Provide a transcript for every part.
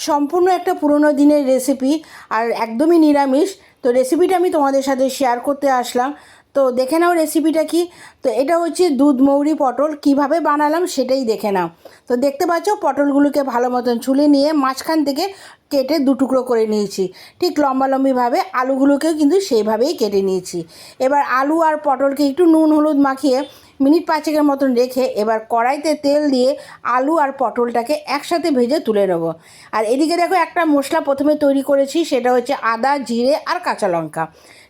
সম্পূর্ণ একটা পুরনো দিনের রেসিপি আর একদমই নিরামিষ। তো রেসিপিটা আমি তোমাদের সাথে শেয়ার করতে আসলাম। তো দেখে নাও রেসিপিটা কি। তো এটা হচ্ছে দুধ মৌরি পটল, কিভাবে বানালাম সেটাই দেখে নাও। তো দেখতে পাচ্ছ পটলগুলোকে ভালো মতন ছুলে নিয়ে মাঝখান থেকে কেটে দুটুকরো করে নিয়েছি, ঠিক লম্বালম্বিভাবে। আলুগুলোকেও কিন্তু সেইভাবেই কেটে নিয়েছি। এবার আলু আর পটলকে একটু নুন হলুদ মাখিয়ে মিনিট পাঁচেকের মতন রেখে এবার কড়াইতে তেল দিয়ে আলু আর পটলটাকে একসাথে ভেজে তুলে নেবো। আর এদিকে দেখো একটা মশলা প্রথমে তৈরি করেছি, সেটা হচ্ছে আদা জিরে আর কাঁচা লঙ্কা।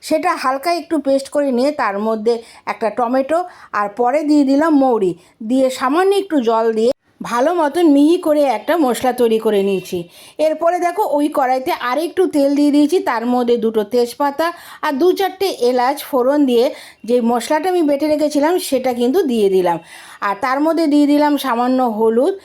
সেটা হালকা একটু পেস্ট করে নিয়ে তার মধ্যে একটা টমেটো আর পরে দিয়ে দিলাম মৌরি, দিয়ে সামান্য একটু জল দিয়ে ভালো মতন মিহি করে একটা মশলা তৈরি করে নিয়েছি। এরপরে দেখো ওই কড়াইতে আরেকটু তেল দিয়ে দিয়েছি, তার মধ্যে দুটো তেজপাতা আর দু চারটে এলাচ ফোড়ন দিয়ে যে মশলাটা আমি বেটে রেখেছিলাম সেটা কিন্তু দিয়ে দিলাম। আর তার মধ্যে দিয়ে দিলাম সামান্য হলুদ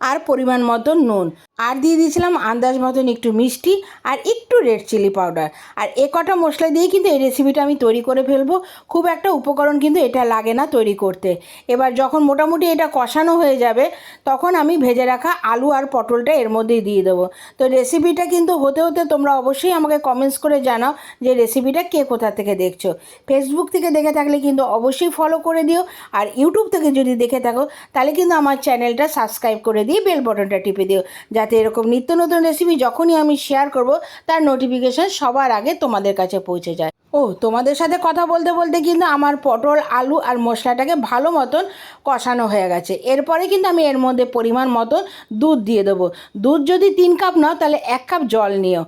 আর পরিমাণ মতো নুন, আর দিয়ে দিয়েছিলাম আন্দাজ মতন একটু মিষ্টি আর একটু রেড চিলি পাউডার। আর এ কটা মশলা দিয়ে কিন্তু এই রেসিপিটা আমি তৈরি করে ফেলবো। খুব একটা উপকরণ কিন্তু এটা লাগে না তৈরি করতে। এবার যখন মোটামুটি এটা কষানো হয়ে যাবে তখন আমি ভেজে রাখা আলু আর পটলটা এর মধ্যেই দিয়ে দেবো। তো রেসিপিটা কিন্তু হতে হতে তোমরা অবশ্যই আমাকে কমেন্টস করে জানাও যে রেসিপিটা কে কোথা থেকে দেখছো। ফেসবুক থেকে দেখে থাকলে কিন্তু অবশ্যই ফলো করে দিও, আর ইউটিউব থেকে যদি দেখে থাকো তাহলে কিন্তু আমার চ্যানেলটা সাবস্ক্রাইব করে দিয়ে বেল বাটনটা টিপে দিও, যাতে এরকম নিত্য নতুন রেসিপি যখনই আমি শেয়ার করব তার নোটিফিকেশান সবার আগে তোমাদের কাছে পৌঁছে যায়। ও তোমাদের সাথে কথা বলতে বলতে কিন্তু আমার পটল আলু আর মশলাটাকে ভালো মতন কষানো হয়ে গেছে। এরপরে কিন্তু আমি এর মধ্যে পরিমাণ মতো দুধ দিয়ে দেবো। দুধ যদি 3 কাপ নাও তাহলে 1 কাপ জল নিও।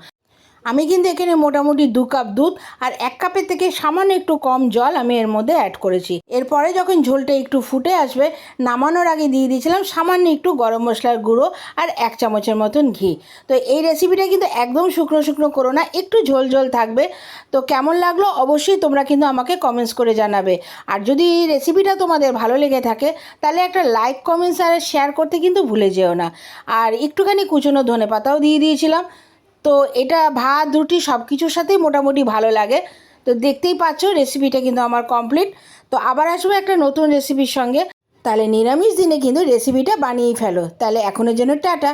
আমি কিন্তু এখানে মোটামুটি 2 কাপ দুধ আর 1 কাপের থেকে সামান্য একটু কম জল আমি এর মধ্যে অ্যাড করেছি। এরপরে যখন ঝোলটা একটু ফুটে আসবে নামানোর আগে দিয়ে দিয়েছিলাম সামান্য একটু গরম মশলার গুঁড়ো আর 1 চামচের মতন ঘি। তো এই রেসিপিটা কিন্তু একদম শুকনো শুকনো করো না, একটু ঝোল ঝোল থাকবে। তো কেমন লাগলো অবশ্যই তোমরা কিন্তু আমাকে কমেন্টস করে জানাবে। আর যদি এই রেসিপিটা তোমাদের ভালো লেগে থাকে তাহলে একটা লাইক কমেন্টস আর শেয়ার করতে কিন্তু ভুলে যেও না। আর একটুখানি কুচনো ধনেপাতাও দিয়ে দিয়েছিলাম। তো এটা ভাত রুটি সব কিছুর সাথেই মোটামুটি ভালো লাগে। তো দেখতেই পাচ্ছ রেসিপিটা কিন্তু আমার কমপ্লিট। তো আবার আসবো একটা নতুন রেসিপির সঙ্গে। তাহলে নিরামিষ দিনে কিন্তু রেসিপিটা বানিয়েই ফেলো। তাহলে এখনের জন্য টাটা।